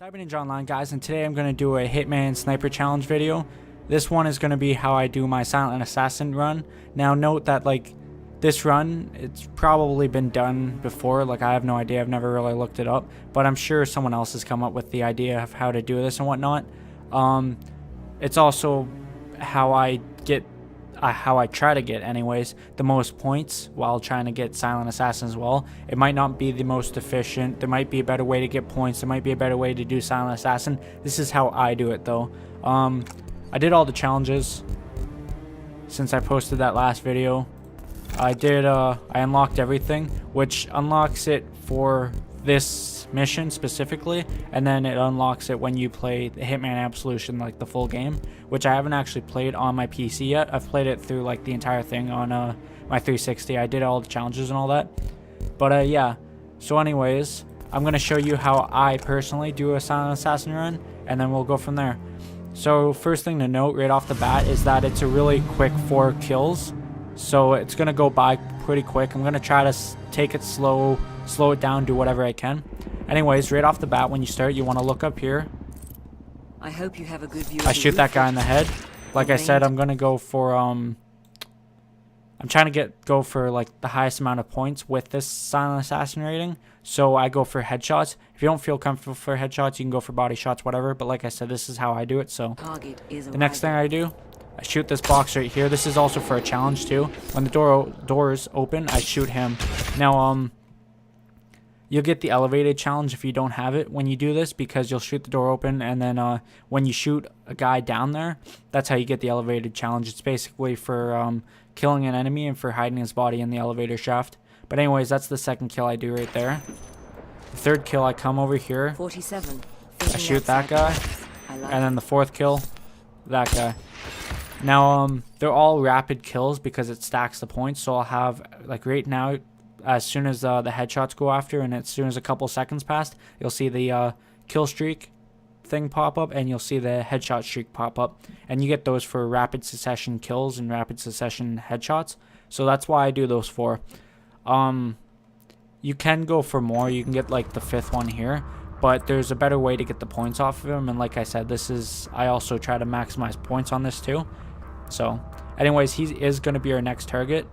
Cyber Ninja Online, guys, and today I'm going to do a Hitman Sniper Challenge video. This one is going to be how I do my Silent Assassin run. Now note that this run, it's probably been done before. I have no idea, I've never really looked it up, but I'm sure someone else has come up with the idea of how to do this and whatnot. It's also how I try to get anyways the most points while trying to get Silent Assassin as well. It might not be the most efficient, there might be a better way to get points, there might be a better way to do Silent Assassin. This is how I do it though. I did all the challenges since I posted that last video. I unlocked everything, which unlocks it for this mission specifically, and then it unlocks it when you play the Hitman Absolution, the full game, which I haven't actually played on my PC yet. I've played it through the entire thing on my 360. I did all the challenges and all that, but yeah. So anyways, I'm gonna show you how I personally do a Silent Assassin run, and then we'll go from there. So first thing to note right off the bat is that it's a really quick 4 kills, so it's gonna go by pretty quick. I'm gonna try to take it slow it down, do whatever I can. Anyways, right off the bat, when you start, you want to look up here. I hope you have a good view. I shoot that guy in the head. Like I said, I'm gonna go for I'm trying to go for the highest amount of points with this Silent Assassin rating. So I go for headshots. If you don't feel comfortable for headshots, you can go for body shots, whatever. But like I said, this is how I do it. So the next thing I do, I shoot this box right here. This is also for a challenge too. When the doors open, I shoot him. Now you'll get the elevated challenge if you don't have it when you do this, because you'll shoot the door open, and then when you shoot a guy down there, that's how you get the elevated challenge. It's basically for killing an enemy and for hiding his body in the elevator shaft. But anyways, that's the second kill I do right there. The third kill, I come over here, 47. I shoot that guy, and then the fourth kill, that guy. Now they're all rapid kills because it stacks the points. So I'll have right now, as soon as the headshots go after, and as soon as a couple seconds passed, you'll see the kill streak thing pop up, and you'll see the headshot streak pop up, and you get those for rapid succession kills and rapid succession headshots. So that's why I do those 4. You can go for more, you can get the 5th one here, but there's a better way to get the points off of him. And like I said, I also try to maximize points on this too. So anyways, he is going to be our next target.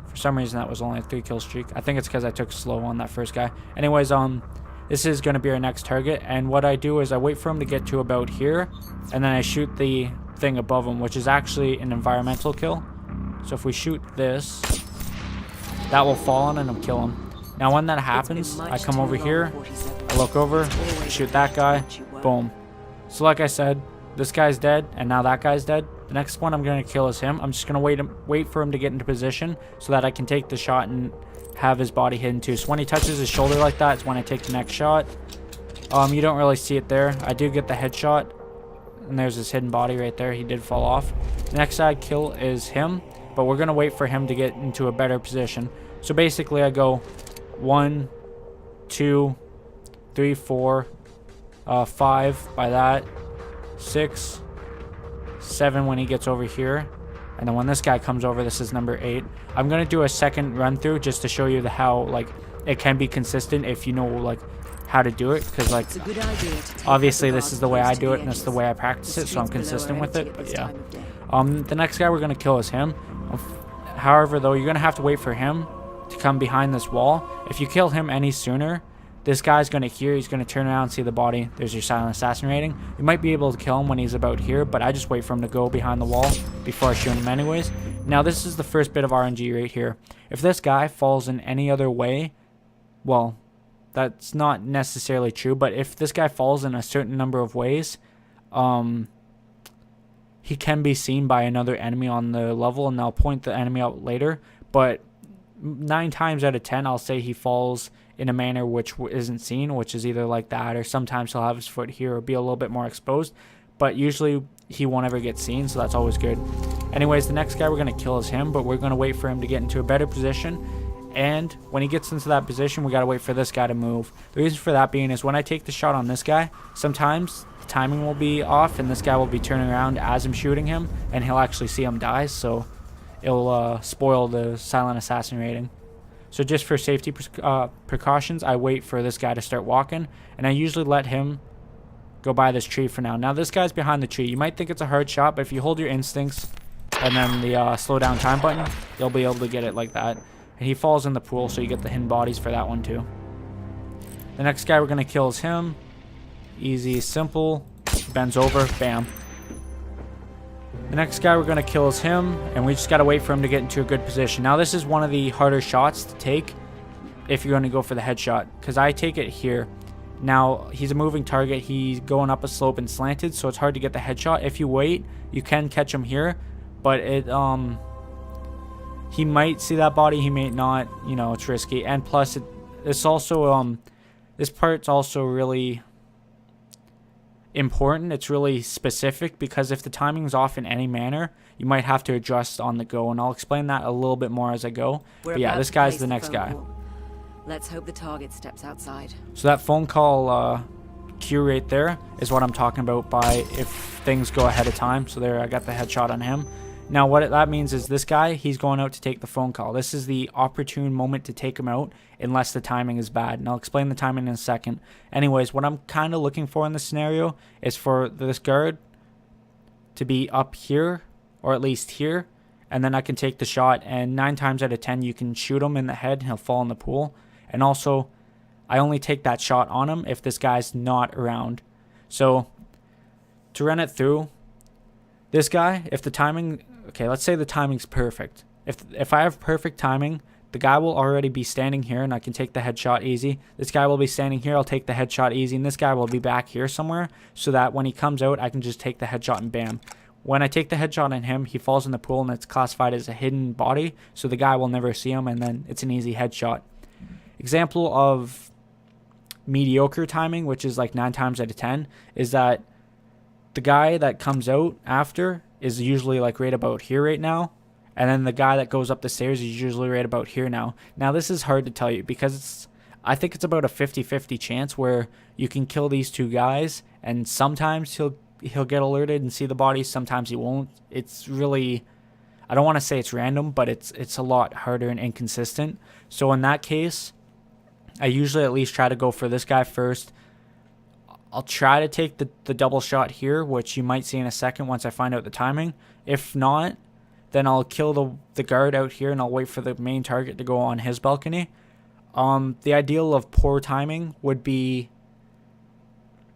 For some reason, that was only a 3 kill streak. I think it's because I took slow on that first guy. Anyways, this is going to be our next target. And what I do is I wait for him to get to about here, and then I shoot the thing above him, which is actually an environmental kill. So if we shoot this, that will fall on and kill him. Now when that happens, I come over here, I look over, shoot that guy, boom. So like I said, this guy's dead, and now that guy's dead. The next one I'm going to kill is him. I'm just going to wait for him to get into position so that I can take the shot and have his body hidden too. So when he touches his shoulder like that, it's when I take the next shot. You don't really see it there. I do get the headshot, and there's his hidden body right there. He did fall off. The next side kill is him, but we're going to wait for him to get into a better position. So basically I go 1, 2, 3, 4, 5 by that, 6, 7 when he gets over here, and then when this guy comes over, this is number 8. I'm gonna do a second run through just to show you how it can be consistent if you know how to do it, because obviously this is the way I do it and this is the way I practice it, so I'm consistent with it. But yeah, the next guy we're gonna kill is him. However though, you're gonna have to wait for him to come behind this wall. If you kill him any sooner, this guy's going to hear, he's going to turn around and see the body. There's your Silent Assassin rating. You might be able to kill him when he's about here, but I just wait for him to go behind the wall before I shoot him anyways. Now this is the first bit of RNG right here. If this guy falls in any other way, well, that's not necessarily true, but if this guy falls in a certain number of ways, he can be seen by another enemy on the level, and they'll point the enemy out later. But 9 times out of 10, I'll say he falls in a manner which isn't seen, which is either like that, or sometimes he'll have his foot here or be a little bit more exposed, but usually he won't ever get seen, so that's always good. Anyways, the next guy we're going to kill is him, but we're going to wait for him to get into a better position, and when he gets into that position, we got to wait for this guy to move. The reason for that being is when I take the shot on this guy, sometimes the timing will be off and this guy will be turning around as I'm shooting him, and he'll actually see him die, so it'll spoil the Silent Assassin rating. So just for safety precautions, I wait for this guy to start walking, and I usually let him go by this tree for now. Now this guy's behind the tree. You might think it's a hard shot, but if you hold your instincts and then the slow down time button, you'll be able to get it like that. And he falls in the pool, so you get the hidden bodies for that one too. The next guy we're going to kill is him. Easy, simple. Bends over, bam. The next guy we're going to kill is him, and we just got to wait for him to get into a good position. Now this is one of the harder shots to take if you're going to go for the headshot, because I take it here. Now he's a moving target, he's going up a slope and slanted, so it's hard to get the headshot. If you wait, you can catch him here, but he might see that body, he may not, you know, it's risky. And plus it's also this part's also really important. It's really specific, because if the timing's off in any manner, you might have to adjust on the go, and I'll explain that a little bit more as I go. But yeah, this guy's the next guy. Let's hope the target steps outside. So that phone call queue right there is what I'm talking about by if things go ahead of time. So there, I got the headshot on him. Now what that means is this guy, he's going out to take the phone call. This is the opportune moment to take him out unless the timing is bad. And I'll explain the timing in a second. Anyways, what I'm kind of looking for in this scenario is for this guard to be up here, or at least here, and then I can take the shot, and 9 times out of 10 you can shoot him in the head and he'll fall in the pool. And also, I only take that shot on him if this guy's not around. So, to run it through, this guy, if the timing, okay, let's say the timing's perfect. If I have perfect timing, the guy will already be standing here and I can take the headshot easy. This guy will be standing here, I'll take the headshot easy, and this guy will be back here somewhere, so that when he comes out, I can just take the headshot and bam. When I take the headshot on him, he falls in the pool and it's classified as a hidden body, so the guy will never see him, and then it's an easy headshot. Example of mediocre timing, which is like 9 times out of 10, is that the guy that comes out after is usually like right about here right now, and then the guy that goes up the stairs is usually right about here now. Now this is hard to tell you, because I think it's about a 50-50 chance where you can kill these two guys, and sometimes he'll get alerted and see the body, sometimes he won't. It's really, I don't want to say it's random, but it's a lot harder and inconsistent. So in that case, I usually at least try to go for this guy first. I'll try to take the double shot here, which you might see in a second once I find out the timing. If not, then I'll kill the guard out here and I'll wait for the main target to go on his balcony. The ideal of poor timing would be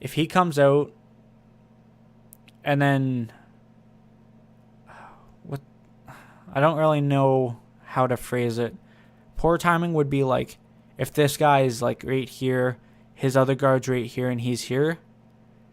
if he comes out and then I don't really know how to phrase it. Poor timing would be like if this guy is like right here, his other guard's right here, and he's here,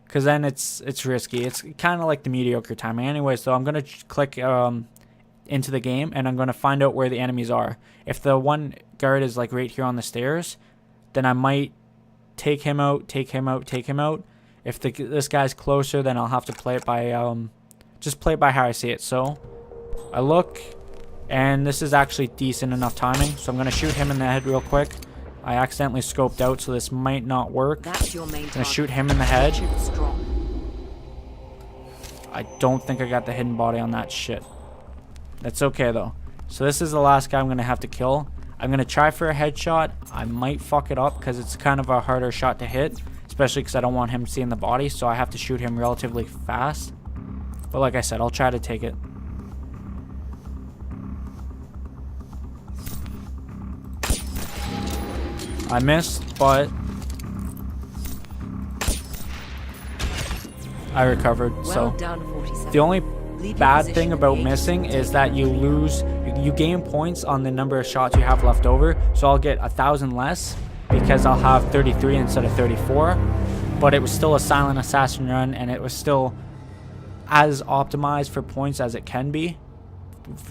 because then it's risky. It's kind of like the mediocre timing. Anyway, so I'm gonna click into the game, and I'm gonna find out where the enemies are. If the one guard is like right here on the stairs, then I might take him out, take him out, take him out. If this guy's closer, then I'll have to play it by just play it by how I see it. So I look, and this is actually decent enough timing, so I'm gonna shoot him in the head real quick. I accidentally scoped out, so this might not work. That's your main I'm gonna shoot him in the head. Strong. I don't think I got the hidden body on that shit. That's okay though. So this is the last guy I'm gonna have to kill. I'm gonna try for a headshot. I might fuck it up because it's kind of a harder shot to hit, especially because I don't want him seeing the body, so I have to shoot him relatively fast. But like I said, I'll try to take it. I missed, but I recovered. Well So done, 47. the only Leave your bad position thing and about the missing agents is take that you lose, you gain points on the number of shots you have left over. So I'll get 1,000 less because I'll have 33 instead of 34. But it was still a silent assassin run, and it was still as optimized for points as it can be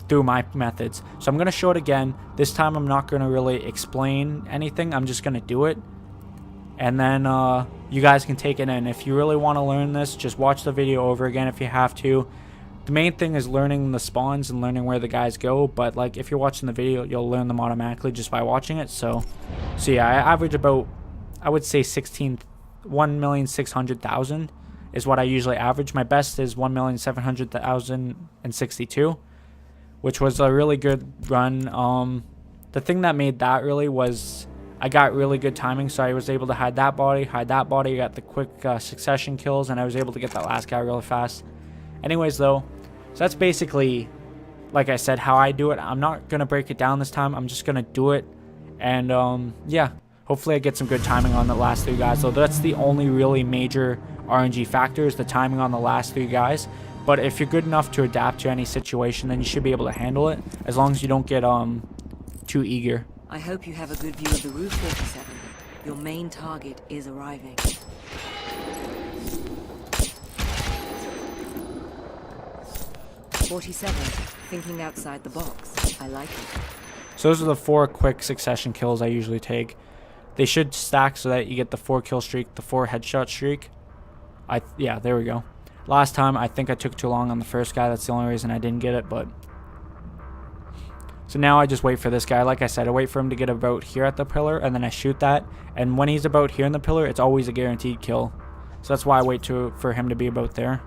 through my methods. So I'm going to show it again. This time I'm not going to really explain anything. I'm just going to do it, and then you guys can take it in. If you really want to learn this, just watch the video over again if you have to. The main thing is learning the spawns and learning where the guys go, but like if you're watching the video, you'll learn them automatically just by watching it. So yeah, I average about, I would say 1,600,000 is what I usually average. My best is 1,700,062, which was a really good run. The thing that made that really was I got really good timing, so I was able to hide that body, got the quick succession kills, and I was able to get that last guy really fast. Anyways, though, so that's basically, like I said, how I do it. I'm not going to break it down this time. I'm just going to do it. And, yeah, hopefully I get some good timing on the last 3 guys. So that's the only really major RNG factor is the timing on the last 3 guys. But if you're good enough to adapt to any situation, then you should be able to handle it, as long as you don't get too eager. I hope you have a good view of the roof, 47. Your main target is arriving. "47, thinking outside the box. I like it." So those are the 4 quick succession kills I usually take. They should stack so that you get the 4 kill streak, the 4 headshot streak. Yeah, there we go. Last time, I think I took too long on the first guy. That's the only reason I didn't get it, but... So now I just wait for this guy. Like I said, I wait for him to get about here at the pillar, and then I shoot that. And when he's about here in the pillar, it's always a guaranteed kill. So that's why I wait for him to be about there.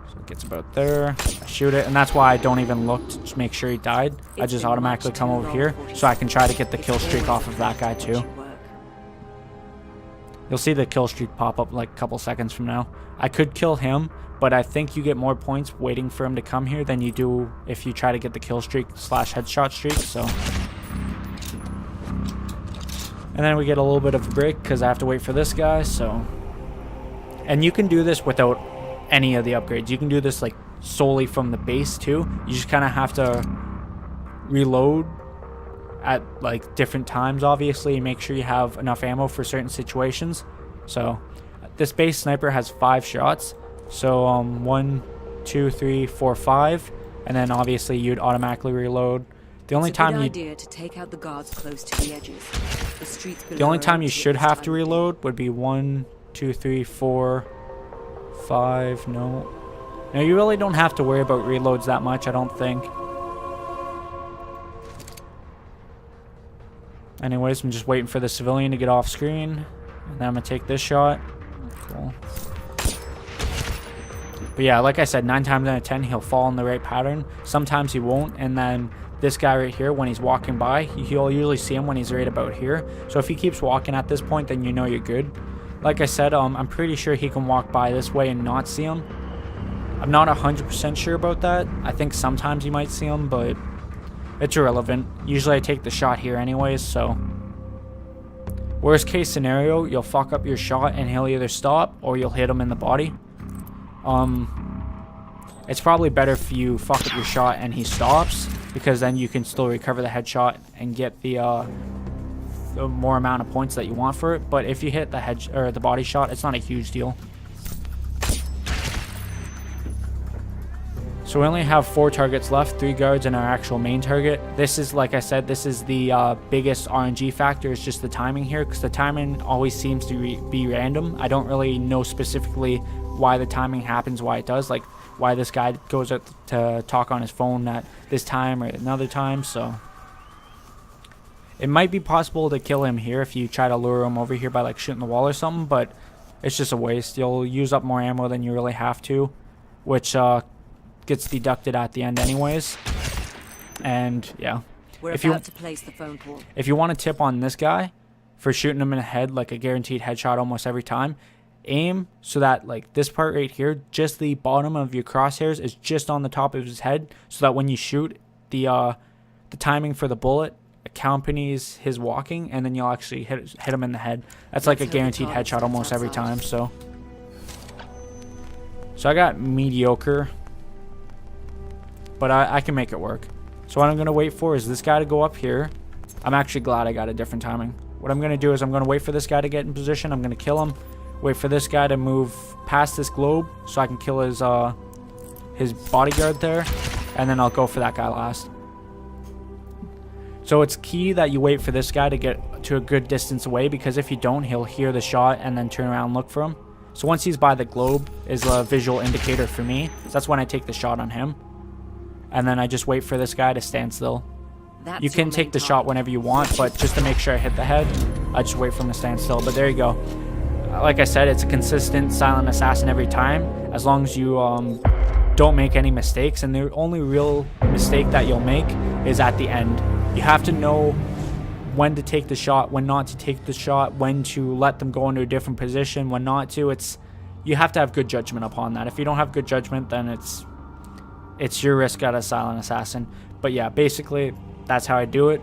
So it gets about there. I shoot it, and that's why I don't even look to just make sure he died. I just automatically come over here, so I can try to get the kill streak off of that guy too. You'll see the kill streak pop up like a couple seconds from now. I could kill him, but I think you get more points waiting for him to come here than you do if you try to get the kill streak / headshot streak, so. And then we get a little bit of a break because I have to wait for this guy, so. And you can do this without any of the upgrades. You can do this like solely from the base too. You just kind of have to reload at like different times, obviously, and make sure you have enough ammo for certain situations. So this base sniper has 5 shots, so 1, 2, 3, 4, 5, and then obviously you'd automatically reload. The only time you to take out the guards close to the edges. The only time you should have to reload would be 1, 2, 3, 4, 5. No, you really don't have to worry about reloads that much, I don't think. Anyways, I'm just waiting for the civilian to get off screen, and then I'm gonna take this shot. Cool. But yeah, like I said, 9 times out of 10 he'll fall in the right pattern. Sometimes he won't, and then this guy right here, when he's walking by, you'll usually see him when he's right about here. So if he keeps walking at this point, then you know you're good. Like I said, I'm pretty sure he can walk by this way and not see him. I'm not 100% sure about that. I think sometimes you might see him, but it's irrelevant. Usually I take the shot here anyways, so. Worst case scenario, you'll fuck up your shot and he'll either stop or you'll hit him in the body. It's probably better if you fuck up your shot and he stops, because then you can still recover the headshot and get the more amount of points that you want for it. But if you hit the body shot, it's not a huge deal. So we only have 4 targets left, 3 guards and our actual main target. This is, like I said, this is the biggest RNG factor, is just the timing here, because the timing always seems to be random. I don't really know specifically why the timing happens, why it does, like why this guy goes out to talk on his phone at this time or another time. So it might be possible to kill him here if you try to lure him over here by like shooting the wall or something, but it's just a waste. You'll use up more ammo than you really have to, which gets deducted at the end anyways. And yeah, We're about to place the phone call. If you want to tip on this guy for shooting him in the head, like a guaranteed headshot almost every time, aim so that like this part right here, just the bottom of your crosshairs is just on the top of his head, so that when you shoot, the timing for the bullet accompanies his walking, and then you'll actually hit him in the head. That's like a guaranteed headshot almost every time. So I got mediocre, but I can make it work. So what I'm going to wait for is this guy to go up here. I'm actually glad I got a different timing. What I'm going to do is I'm going to wait for this guy to get in position. I'm going to kill him. Wait for this guy to move past this globe so I can kill his bodyguard there. And then I'll go for that guy last. So it's key that you wait for this guy to get to a good distance away, because if you don't, he'll hear the shot and then turn around and look for him. So once he's by the globe is a visual indicator for me. So that's when I take the shot on him. And then I just wait for this guy to stand still. You can take the shot whenever you want, but just to make sure I hit the head, I just wait for him to stand still. But there you go. Like I said, it's a consistent silent assassin every time, as long as you don't make any mistakes. And the only real mistake that you'll make is at the end. You have to know when to take the shot, when not to take the shot, when to let them go into a different position, when not to. You have to have good judgment upon that. If you don't have good judgment, then it's your risk at a silent assassin. But yeah, basically that's how I do it.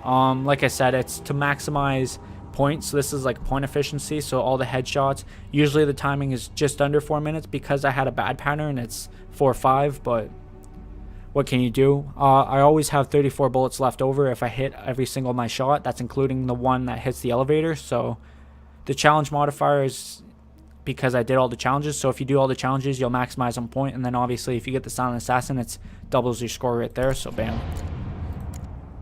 Like I said, it's to maximize points. So this is like point efficiency. So all the headshots, usually the timing is just under 4 minutes. Because I had a bad pattern, it's 4 or 5, but what can you do? I always have 34 bullets left over if I hit every single my shot. That's including the one that hits the elevator. So the challenge modifier is because I did all the challenges. So if you do all the challenges, you'll maximize on point. And then obviously if you get the silent assassin, it's doubles your score right there. So bam.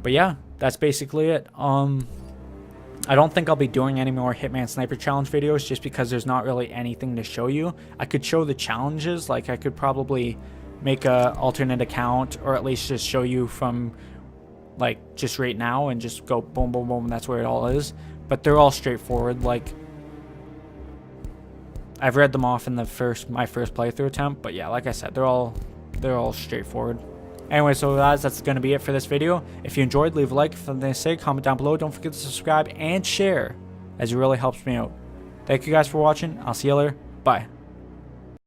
But yeah, that's basically it. I don't think I'll be doing any more Hitman Sniper Challenge videos just because there's not really anything to show you. I could show the challenges, like I could probably make a alternate account, or at least just show you from like just right now and just go boom boom boom, that's where it all is. But they're all straightforward. Like I've read them off in my first playthrough attempt, but yeah, like I said, they're all straightforward. Anyway, so guys, that's going to be it for this video. If you enjoyed, leave a like. If something to say, comment down below. Don't forget to subscribe and share, as it really helps me out. Thank you guys for watching. I'll see you later. Bye.